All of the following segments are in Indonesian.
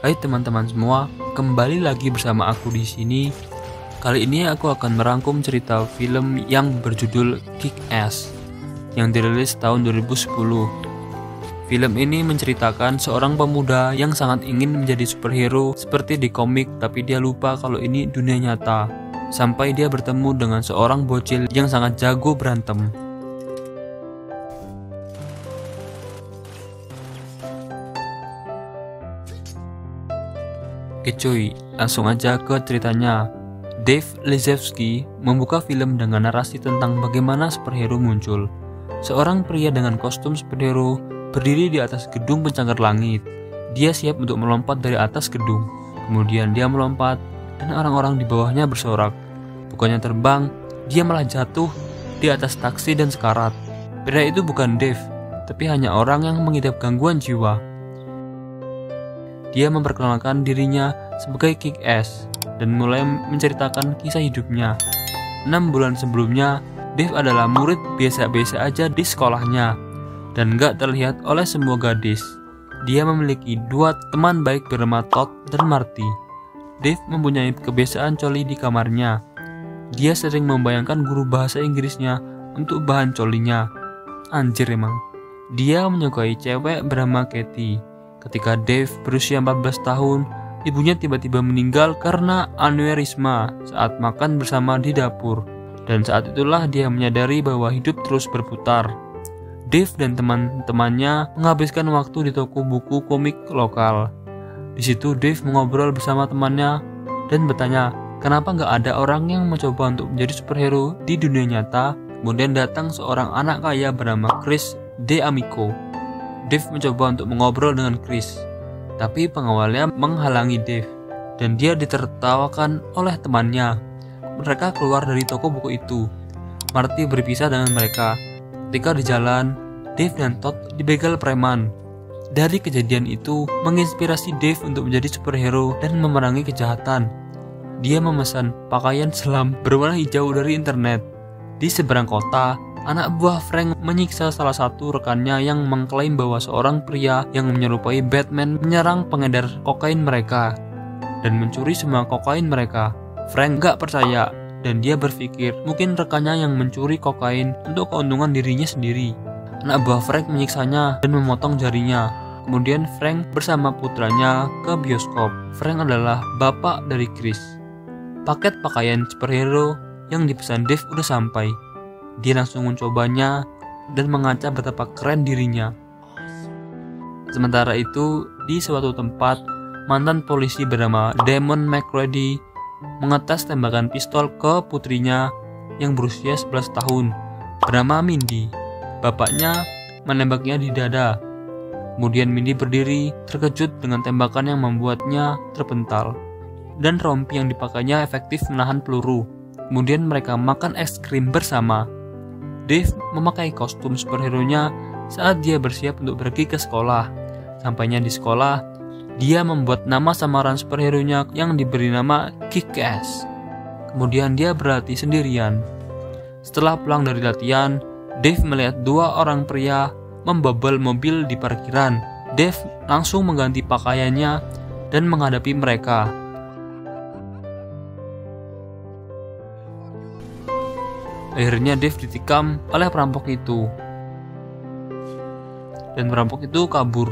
Hai teman-teman semua, kembali lagi bersama aku di sini. Kali ini aku akan merangkum cerita film yang berjudul Kick-Ass yang dirilis tahun 2010. Film ini menceritakan seorang pemuda yang sangat ingin menjadi superhero seperti di komik, tapi dia lupa kalau ini dunia nyata. Sampai dia bertemu dengan seorang bocil yang sangat jago berantem. Oke cuy, langsung aja ke ceritanya. Dave Lizewski membuka film dengan narasi tentang bagaimana superhero muncul. Seorang pria dengan kostum superhero berdiri di atas gedung pencakar langit. Dia siap untuk melompat dari atas gedung. Kemudian dia melompat dan orang-orang di bawahnya bersorak. Bukannya terbang, dia malah jatuh di atas taksi dan sekarat. Pria itu bukan Dave, tapi hanya orang yang mengidap gangguan jiwa. Dia memperkenalkan dirinya sebagai Kick-Ass dan mulai menceritakan kisah hidupnya. 6 bulan sebelumnya, Dave adalah murid biasa-biasa aja di sekolahnya dan gak terlihat oleh semua gadis. Dia memiliki 2 teman baik bernama Todd dan Marty. Dave mempunyai kebiasaan coli di kamarnya. Dia sering membayangkan guru bahasa Inggrisnya untuk bahan colinya. Anjir emang. Dia menyukai cewek bernama Katie. Ketika Dave berusia 14 tahun, ibunya tiba-tiba meninggal karena aneurisma saat makan bersama di dapur. Dan saat itulah dia menyadari bahwa hidup terus berputar. Dave dan teman-temannya menghabiskan waktu di toko buku komik lokal. Di situ Dave mengobrol bersama temannya dan bertanya, kenapa nggak ada orang yang mencoba untuk menjadi superhero di dunia nyata? Kemudian datang seorang anak kaya bernama Chris D'Amico. Dave mencoba untuk mengobrol dengan Chris, tapi pengawalnya menghalangi Dave dan dia ditertawakan oleh temannya. Mereka keluar dari toko buku itu. Marty berpisah dengan mereka. Ketika di jalan, Dave dan Todd dibegal preman. Dari kejadian itu menginspirasi Dave untuk menjadi superhero dan memerangi kejahatan. Dia memesan pakaian selam berwarna hijau dari internet. Di seberang kota, anak buah Frank menyiksa salah satu rekannya yang mengklaim bahwa seorang pria yang menyerupai Batman menyerang pengedar kokain mereka dan mencuri semua kokain mereka. Frank gak percaya dan dia berpikir mungkin rekannya yang mencuri kokain untuk keuntungan dirinya sendiri. Anak buah Frank menyiksanya dan memotong jarinya. Kemudian Frank bersama putranya ke bioskop. Frank adalah bapak dari Chris. Paket pakaian superhero yang dipesan Dave udah sampai. Dia langsung mencobanya dan mengancam betapa keren dirinya. Sementara itu, di suatu tempat, mantan polisi bernama Damon McCready mengetes tembakan pistol ke putrinya yang berusia 11 tahun bernama Mindy. Bapaknya menembaknya di dada. Kemudian Mindy berdiri terkejut dengan tembakan yang membuatnya terpental. Dan rompi yang dipakainya efektif menahan peluru. Kemudian mereka makan es krim bersama. Dave memakai kostum superhero-nya saat dia bersiap untuk pergi ke sekolah. Sampainya di sekolah, dia membuat nama samaran superhero-nya yang diberi nama Kick-Ass. Kemudian dia berlatih sendirian. Setelah pulang dari latihan, Dave melihat 2 orang pria membobol mobil di parkiran. Dave langsung mengganti pakaiannya dan menghadapi mereka. Akhirnya Dave ditikam oleh perampok itu. Dan perampok itu kabur.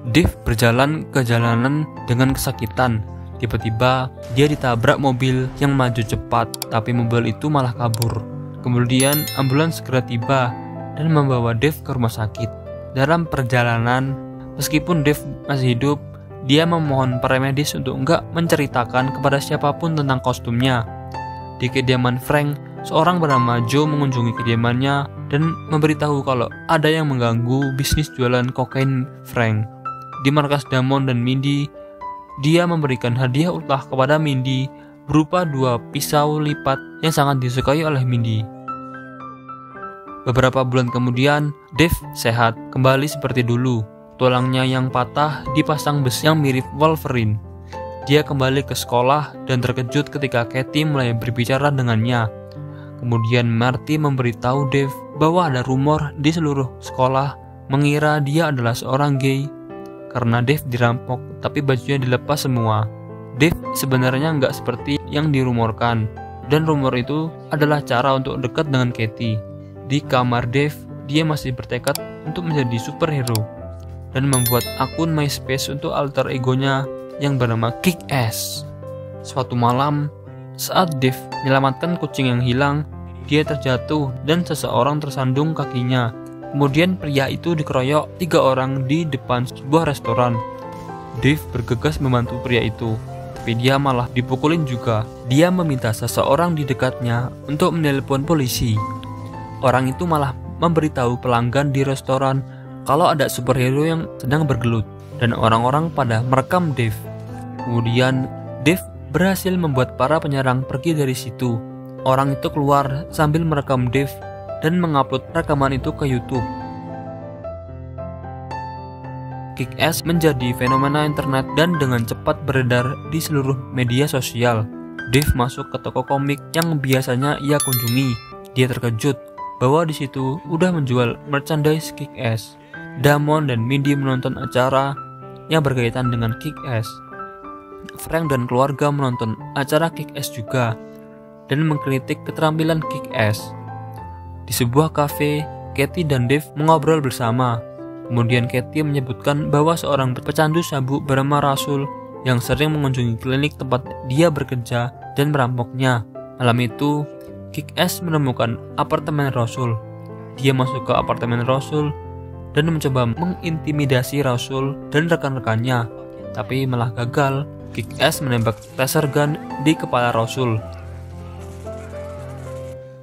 Dave berjalan ke jalanan dengan kesakitan. Tiba-tiba dia ditabrak mobil yang maju cepat, tapi mobil itu malah kabur. Kemudian ambulans segera tiba dan membawa Dave ke rumah sakit. Dalam perjalanan, meskipun Dave masih hidup, dia memohon para medis untuk enggak menceritakan kepada siapapun tentang kostumnya. Di kediaman Frank, seorang bernama Joe mengunjungi kediamannya dan memberitahu kalau ada yang mengganggu bisnis jualan kokain Frank. Di markas Damon dan Mindy, dia memberikan hadiah ultah kepada Mindy berupa 2 pisau lipat yang sangat disukai oleh Mindy. Beberapa bulan kemudian, Dave sehat kembali seperti dulu. Tulangnya yang patah dipasang besi yang mirip Wolverine. Dia kembali ke sekolah dan terkejut ketika Katie mulai berbicara dengannya. Kemudian Marty memberitahu Dave bahwa ada rumor di seluruh sekolah mengira dia adalah seorang gay karena Dave dirampok, tapi bajunya dilepas semua. Dave sebenarnya nggak seperti yang dirumorkan, dan rumor itu adalah cara untuk dekat dengan Katie. Di kamar Dave, dia masih bertekad untuk menjadi superhero dan membuat akun MySpace untuk alter egonya yang bernama Kick-Ass. Suatu malam, saat Dave menyelamatkan kucing yang hilang, dia terjatuh dan seseorang tersandung kakinya. Kemudian pria itu dikeroyok 3 orang di depan sebuah restoran. Dave bergegas membantu pria itu, tapi dia malah dipukulin juga. Dia meminta seseorang di dekatnya untuk menelpon polisi. Orang itu malah memberitahu pelanggan di restoran kalau ada superhero yang sedang bergelut, dan orang-orang pada merekam Dave. Kemudian Dave berhasil membuat para penyerang pergi dari situ. Orang itu keluar sambil merekam Dave dan mengupload rekaman itu ke YouTube. Kick-Ass menjadi fenomena internet dan dengan cepat beredar di seluruh media sosial. Dave masuk ke toko komik yang biasanya ia kunjungi. Dia terkejut bahwa di situ udah menjual merchandise Kick-Ass. Damon dan Mindy menonton acara yang berkaitan dengan Kick-Ass. Frank dan keluarga menonton acara Kick-Ass juga dan mengkritik keterampilan Kick-Ass. Di sebuah kafe, Katie dan Dave mengobrol bersama. Kemudian Katie menyebutkan bahwa seorang pecandu sabu bernama Rasul yang sering mengunjungi klinik tempat dia bekerja dan merampoknya. Malam itu, Kick-Ass menemukan apartemen Rasul. Dia masuk ke apartemen Rasul dan mencoba mengintimidasi Rasul dan rekan-rekannya, tapi malah gagal. Kick-Ass menembak laser gun di kepala Rasul.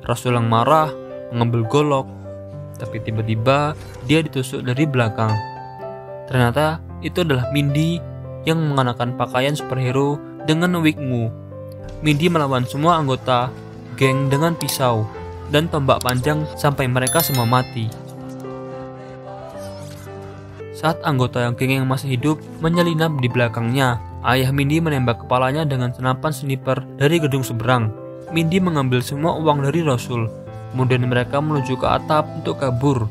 Rasul yang marah mengambil golok, tapi tiba-tiba dia ditusuk dari belakang. Ternyata itu adalah Mindy yang mengenakan pakaian superhero dengan wig ungu. Mindy melawan semua anggota geng dengan pisau dan tombak panjang sampai mereka semua mati. Saat anggota geng yang masih hidup menyelinap di belakangnya, ayah Mindy menembak kepalanya dengan senapan sniper dari gedung seberang. Mindy mengambil semua uang dari Rasul. Kemudian mereka menuju ke atap untuk kabur.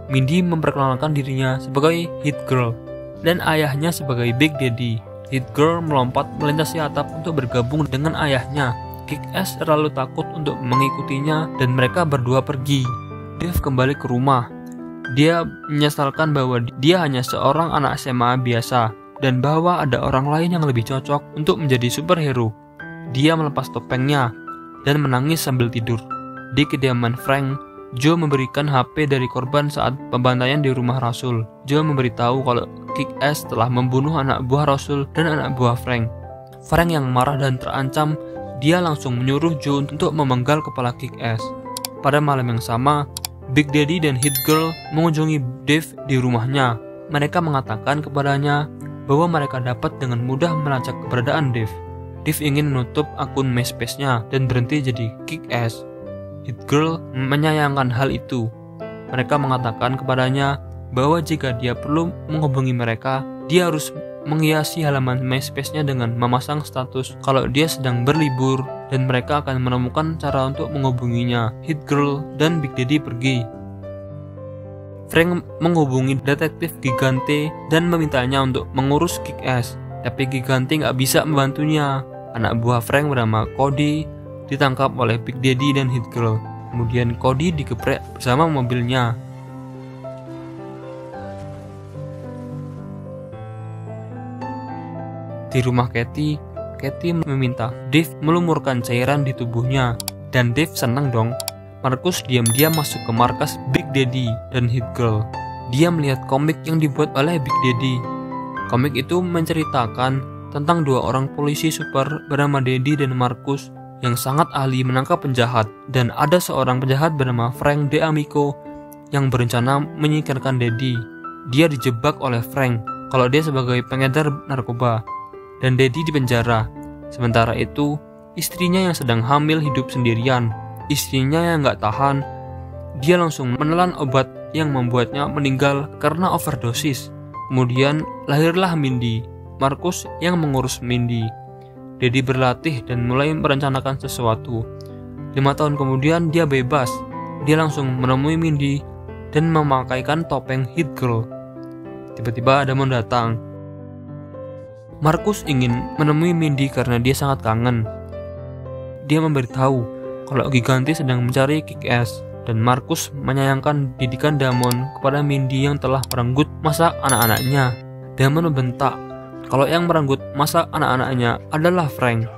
Mindy memperkenalkan dirinya sebagai Hit Girl dan ayahnya sebagai Big Daddy. Hit Girl melompat melintasi atap untuk bergabung dengan ayahnya. Kick-Ass terlalu takut untuk mengikutinya dan mereka berdua pergi. Dave kembali ke rumah. Dia menyesalkan bahwa dia hanya seorang anak SMA biasa dan bahwa ada orang lain yang lebih cocok untuk menjadi superhero. Dia melepas topengnya dan menangis sambil tidur. Di kediaman Frank, Joe memberikan HP dari korban saat pembantaian di rumah Rasul. Joe memberitahu kalau Kick-Ass telah membunuh anak buah Rasul dan anak buah Frank. Frank yang marah dan terancam, dia langsung menyuruh Joe untuk memenggal kepala Kick-Ass. Pada malam yang sama, Big Daddy dan Hit Girl mengunjungi Dave di rumahnya. Mereka mengatakan kepadanya bahwa mereka dapat dengan mudah melacak keberadaan Dave. Dave ingin menutup akun MySpace-nya dan berhenti jadi Kick-Ass. Hit Girl menyayangkan hal itu. Mereka mengatakan kepadanya bahwa jika dia perlu menghubungi mereka, dia harus menghiasi halaman MySpace-nya dengan memasang status kalau dia sedang berlibur dan mereka akan menemukan cara untuk menghubunginya. Hit Girl dan Big Daddy pergi. Frank menghubungi detektif Gigante dan memintanya untuk mengurus Kick-Ass, tapi Gigante nggak bisa membantunya. Anak buah Frank bernama Cody ditangkap oleh Big Daddy dan Hit Girl. Kemudian Cody digeprek bersama mobilnya. Di rumah Katie meminta Dave melumurkan cairan di tubuhnya, dan Dave senang dong. Marcus diam-diam masuk ke markas Big Daddy dan Hit Girl. Dia melihat komik yang dibuat oleh Big Daddy. Komik itu menceritakan tentang 2 orang polisi super bernama Daddy dan Marcus yang sangat ahli menangkap penjahat, dan ada seorang penjahat bernama Frank D'Amico yang berencana menyingkirkan Daddy. Dia dijebak oleh Frank kalau dia sebagai pengedar narkoba, dan Daddy dipenjara. Sementara itu, istrinya yang sedang hamil hidup sendirian. Istrinya yang gak tahan, dia langsung menelan obat yang membuatnya meninggal karena overdosis. Kemudian lahirlah Mindy, Marcus yang mengurus Mindy. Daddy berlatih dan mulai merencanakan sesuatu. 5 tahun kemudian dia bebas. Dia langsung menemui Mindy dan memakaikan topeng Hit Girl. Tiba-tiba Damon datang. Markus ingin menemui Mindy karena dia sangat kangen. Dia memberitahu kalau Gigante sedang mencari Kick-Ass, dan Markus menyayangkan didikan Damon kepada Mindy yang telah merenggut masa anak-anaknya. Damon membentak kalau yang merenggut masa anak-anaknya adalah Frank.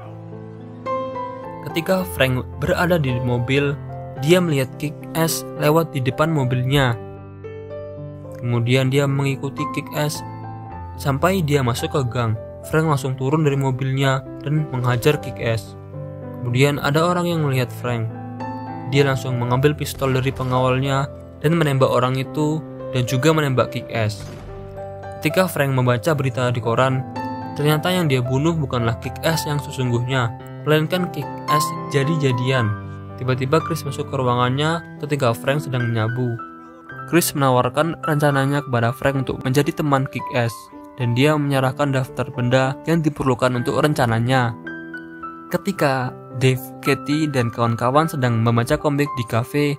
Ketika Frank berada di mobil, dia melihat Kick-Ass lewat di depan mobilnya. Kemudian dia mengikuti Kick-Ass sampai dia masuk ke gang. Frank langsung turun dari mobilnya dan menghajar Kick-Ass. Kemudian ada orang yang melihat Frank. Dia langsung mengambil pistol dari pengawalnya dan menembak orang itu dan juga menembak Kick-Ass. Ketika Frank membaca berita di koran, ternyata yang dia bunuh bukanlah Kick-Ass yang sesungguhnya, melainkan Kick-Ass jadi-jadian. Tiba-tiba Chris masuk ke ruangannya ketika Frank sedang menyabu. Chris menawarkan rencananya kepada Frank untuk menjadi teman Kick-Ass, dan dia menyerahkan daftar benda yang diperlukan untuk rencananya. Ketika Dave, Katie, dan kawan-kawan sedang membaca komik di kafe,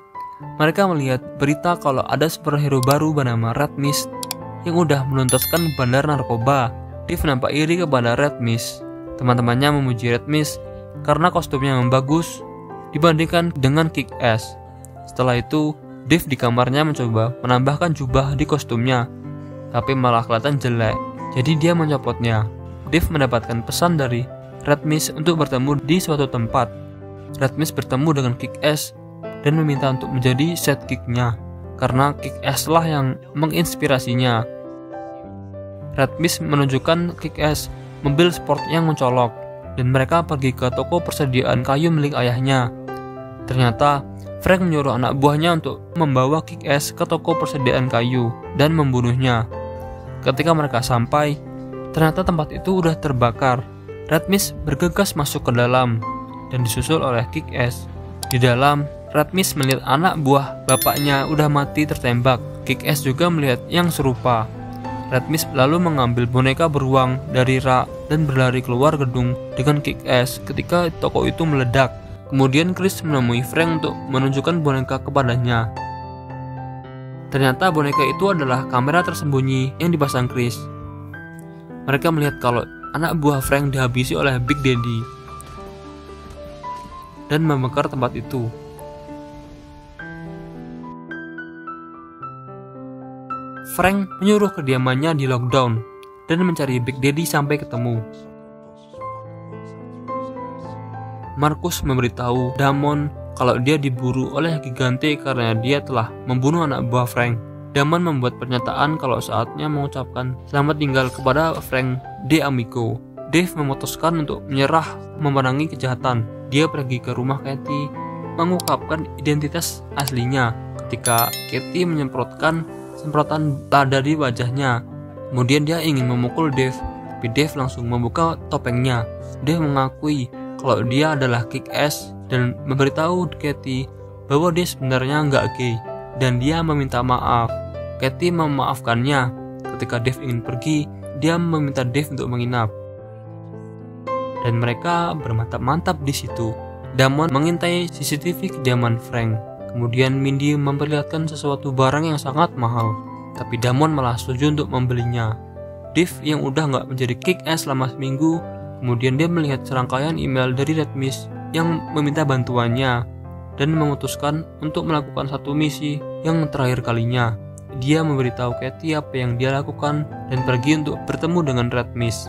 mereka melihat berita kalau ada superhero baru bernama Red Mist yang udah menuntaskan bandar narkoba. Dave nampak iri kepada Red Mist. Teman-temannya memuji Red Mist karena kostumnya yang bagus dibandingkan dengan Kick-Ass. Setelah itu, Dave di kamarnya mencoba menambahkan jubah di kostumnya, tapi malah kelihatan jelek. Jadi dia mencopotnya. Dave mendapatkan pesan dari Red Mist untuk bertemu di suatu tempat. Red Mist bertemu dengan Kick-Ass dan meminta untuk menjadi sidekick-nya karena Kick-Ass lah yang menginspirasinya. Red Mist menunjukkan Kick-Ass mobil sport yang mencolok, dan mereka pergi ke toko persediaan kayu milik ayahnya. Ternyata Frank menyuruh anak buahnya untuk membawa Kick-Ass ke toko persediaan kayu dan membunuhnya. Ketika mereka sampai, ternyata tempat itu udah terbakar. Red Mist bergegas masuk ke dalam dan disusul oleh Kick-Ass. Di dalam, Red Mist melihat anak buah bapaknya udah mati tertembak. Kick-Ass juga melihat yang serupa. Red Mist lalu mengambil boneka beruang dari rak dan berlari keluar gedung dengan Kick-Ass ketika toko itu meledak. Kemudian Chris menemui Frank untuk menunjukkan boneka kepadanya. Ternyata boneka itu adalah kamera tersembunyi yang dipasang Chris. Mereka melihat kalau anak buah Frank dihabisi oleh Big Daddy dan membakar tempat itu. Frank menyuruh kediamannya di lockdown dan mencari Big Daddy sampai ketemu. Markus memberitahu Damon kalau dia diburu oleh Gigante karena dia telah membunuh anak buah Frank. Damon membuat pernyataan kalau saatnya mengucapkan selamat tinggal kepada Frank de Amico. Dave memutuskan untuk menyerah memenangi kejahatan. Dia pergi ke rumah Katie, mengungkapkan identitas aslinya ketika Katie menyemprotkan semprotan lada di wajahnya. Kemudian dia ingin memukul Dave, tapi Dave langsung membuka topengnya. Dave mengakui kalau dia adalah Kick-Ass dan memberitahu Katie bahwa dia sebenarnya nggak gay dan dia meminta maaf. Katie memaafkannya. Ketika Dave ingin pergi, dia meminta Dave untuk menginap. Dan mereka bermantap-mantap di situ. Damon mengintai CCTV kediaman Frank. Kemudian Mindy memperlihatkan sesuatu barang yang sangat mahal, tapi Damon malah setuju untuk membelinya. Dave yang udah nggak menjadi Kick-Ass selama seminggu, kemudian dia melihat serangkaian email dari Red Mist yang meminta bantuannya dan memutuskan untuk melakukan satu misi yang terakhir kalinya. Dia memberitahu Katie apa yang dia lakukan dan pergi untuk bertemu dengan Red Mist.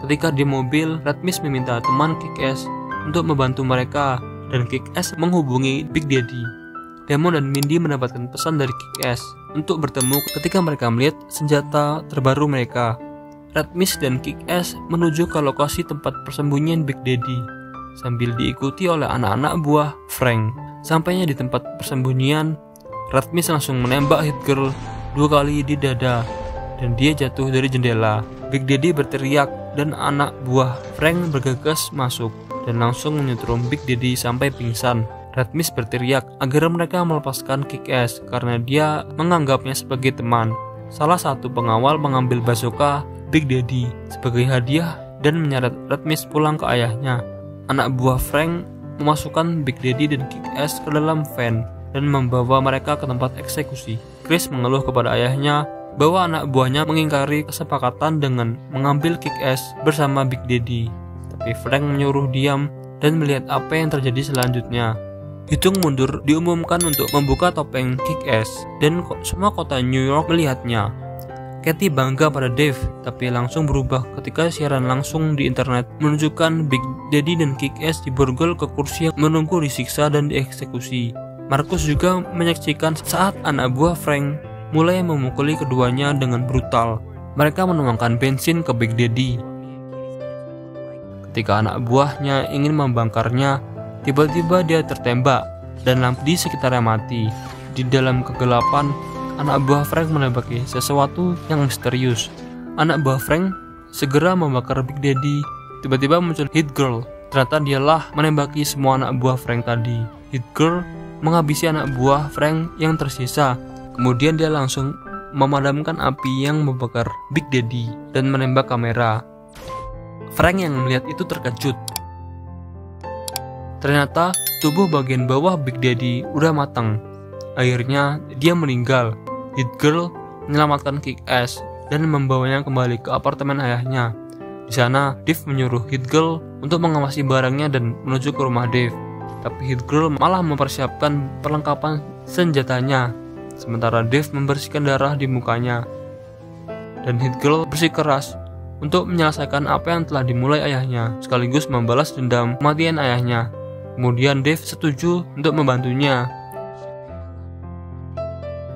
Ketika di mobil, Red Mist meminta teman Kick-Ass untuk membantu mereka dan Kick-Ass menghubungi Big Daddy. Damon dan Mindy mendapatkan pesan dari Kick-Ass untuk bertemu ketika mereka melihat senjata terbaru mereka. Red Mist dan Kick-Ass menuju ke lokasi tempat persembunyian Big Daddy sambil diikuti oleh anak-anak buah Frank. Sampainya di tempat persembunyian, Red Mist langsung menembak Hit Girl 2 kali di dada dan dia jatuh dari jendela. Big Daddy berteriak dan anak buah Frank bergegas masuk dan langsung menyetrum Big Daddy sampai pingsan. Red Mist berteriak agar mereka melepaskan Kick-Ass karena dia menganggapnya sebagai teman. Salah satu pengawal mengambil bazooka Big Daddy sebagai hadiah dan menyeret Red Mist pulang ke ayahnya. Anak buah Frank memasukkan Big Daddy dan Kick-Ass ke dalam van dan membawa mereka ke tempat eksekusi. Chris mengeluh kepada ayahnya bahwa anak buahnya mengingkari kesepakatan dengan mengambil Kick-Ass bersama Big Daddy. Tapi Frank menyuruh diam dan melihat apa yang terjadi selanjutnya. Hitung mundur diumumkan untuk membuka topeng Kick-Ass dan semua kota New York melihatnya. Katie bangga pada Dave, tapi langsung berubah ketika siaran langsung di internet menunjukkan Big Daddy dan Kick-Ass diborgol ke kursi yang menunggu disiksa dan dieksekusi. Marcus juga menyaksikan saat anak buah Frank mulai memukuli keduanya dengan brutal. Mereka menuangkan bensin ke Big Daddy. Ketika anak buahnya ingin membangkarnya, tiba-tiba dia tertembak dan lampu di sekitarnya mati. Di dalam kegelapan, anak buah Frank menembaki sesuatu yang misterius. Anak buah Frank segera membakar Big Daddy. Tiba-tiba muncul Hit Girl. Ternyata dialah menembaki semua anak buah Frank tadi. Hit Girl menghabisi anak buah Frank yang tersisa. Kemudian dia langsung memadamkan api yang membakar Big Daddy dan menembak kamera. Frank yang melihat itu terkejut. Ternyata tubuh bagian bawah Big Daddy udah matang. Akhirnya dia meninggal. Hit Girl menyelamatkan Kick-Ass dan membawanya kembali ke apartemen ayahnya. Di sana, Dave menyuruh Hit Girl untuk mengawasi barangnya dan menuju ke rumah Dave. Tapi Hit Girl malah mempersiapkan perlengkapan senjatanya, sementara Dave membersihkan darah di mukanya. Dan Hit Girl bersikeras untuk menyelesaikan apa yang telah dimulai ayahnya, sekaligus membalas dendam kematian ayahnya. Kemudian Dave setuju untuk membantunya.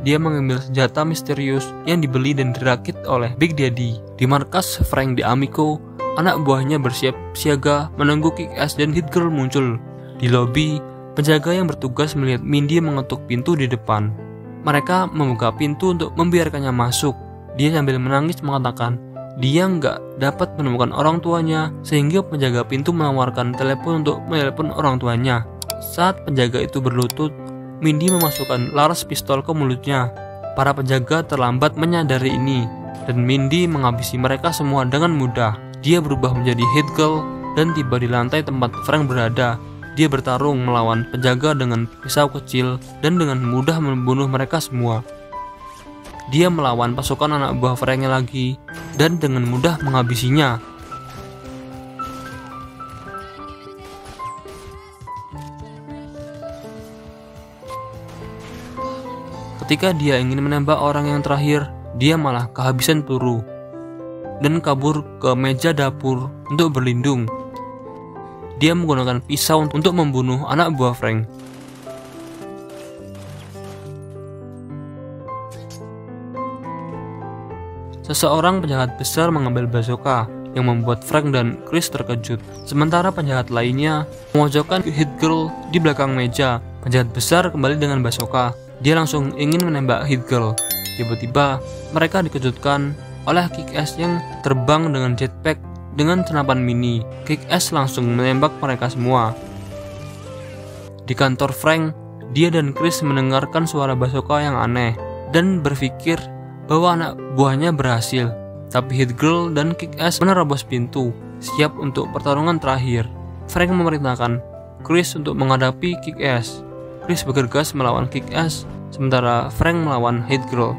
Dia mengambil senjata misterius yang dibeli dan dirakit oleh Big Daddy. Di markas Frank di Amico, anak buahnya bersiap siaga menunggu Kick-Ass dan Hit Girl muncul. Di lobi, penjaga yang bertugas melihat Mindy mengetuk pintu di depan. Mereka membuka pintu untuk membiarkannya masuk. Dia sambil menangis mengatakan dia nggak dapat menemukan orang tuanya, sehingga penjaga pintu menawarkan telepon untuk menelepon orang tuanya. Saat penjaga itu berlutut, Mindy memasukkan laras pistol ke mulutnya. Para penjaga terlambat menyadari ini, dan Mindy menghabisi mereka semua dengan mudah. Dia berubah menjadi Hit Girl dan tiba di lantai tempat Frank berada. Dia bertarung melawan penjaga dengan pisau kecil dan dengan mudah membunuh mereka semua. Dia melawan pasukan anak buah Franknya lagi dan dengan mudah menghabisinya. Ketika dia ingin menembak orang yang terakhir, dia malah kehabisan peluru dan kabur ke meja dapur untuk berlindung. Dia menggunakan pisau untuk membunuh anak buah Frank. Seseorang penjahat besar mengambil bazooka yang membuat Frank dan Chris terkejut. Sementara penjahat lainnya memojokkan Hit Girl di belakang meja. Penjahat besar kembali dengan bazooka. Dia langsung ingin menembak Hit Girl. Tiba-tiba mereka dikejutkan oleh Kick-Ass yang terbang dengan jetpack dengan senapan mini. Kick-Ass langsung menembak mereka semua. Di kantor Frank, dia dan Chris mendengarkan suara bazooka yang aneh dan berpikir bahwa anak buahnya berhasil. Tapi Hit Girl dan Kick-Ass menerobos pintu, siap untuk pertarungan terakhir. Frank memerintahkan Chris untuk menghadapi Kick-Ass. Chris bergegas melawan Kick-Ass, sementara Frank melawan Hit Girl.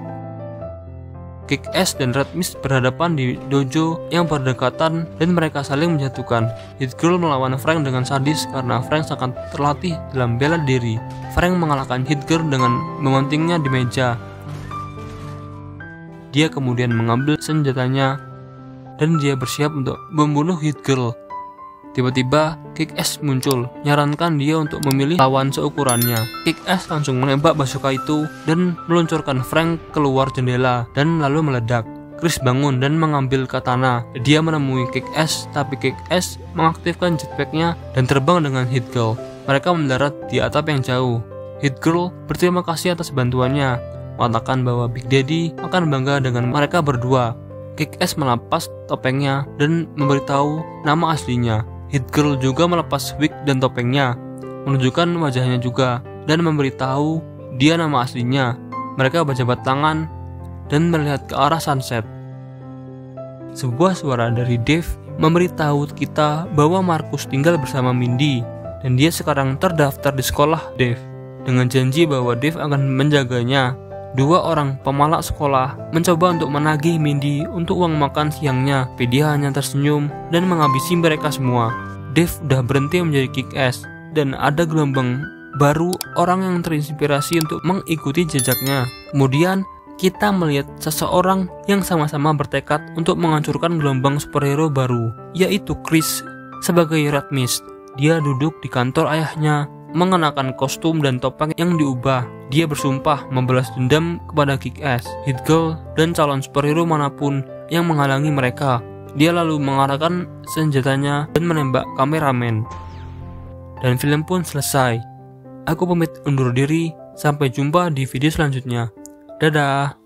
Kick-Ass dan Red Mist berhadapan di dojo yang berdekatan dan mereka saling menjatuhkan. Hit Girl melawan Frank dengan sadis karena Frank sangat terlatih dalam bela diri. Frank mengalahkan Hit Girl dengan mementingnya di meja. Dia kemudian mengambil senjatanya dan dia bersiap untuk membunuh Hit Girl. Tiba-tiba Kick-Ass muncul, nyarankan dia untuk memilih lawan seukurannya. Kick-Ass langsung menembak bazooka itu dan meluncurkan Frank keluar jendela dan lalu meledak. Chris bangun dan mengambil katana. Dia menemui Kick-Ass, tapi Kick-Ass mengaktifkan jetpacknya dan terbang dengan Hit Girl. Mereka mendarat di atap yang jauh. Hit Girl berterima kasih atas bantuannya, mengatakan bahwa Big Daddy akan bangga dengan mereka berdua. Kick-Ass melepas topengnya dan memberitahu nama aslinya. Hit Girl juga melepas wig dan topengnya, menunjukkan wajahnya juga, dan memberitahu dia nama aslinya. Mereka berjabat tangan dan melihat ke arah sunset. Sebuah suara dari Dave memberitahu kita bahwa Marcus tinggal bersama Mindy, dan dia sekarang terdaftar di sekolah Dave, dengan janji bahwa Dave akan menjaganya Dua orang pemalak sekolah mencoba untuk menagih Mindy untuk uang makan siangnya, tapi dia hanya tersenyum dan menghabisi mereka semua. Dave udah berhenti menjadi Kick-Ass dan ada gelombang baru orang yang terinspirasi untuk mengikuti jejaknya. Kemudian kita melihat seseorang yang sama-sama bertekad untuk menghancurkan gelombang superhero baru, yaitu Chris sebagai Red Mist. Dia duduk di kantor ayahnya, mengenakan kostum dan topeng yang diubah. Dia bersumpah membalas dendam kepada Kick-Ass, Hit Girl, dan calon superhero manapun yang menghalangi mereka. Dia lalu mengarahkan senjatanya dan menembak kameramen. Dan film pun selesai. Aku pamit undur diri, sampai jumpa di video selanjutnya. Dadah.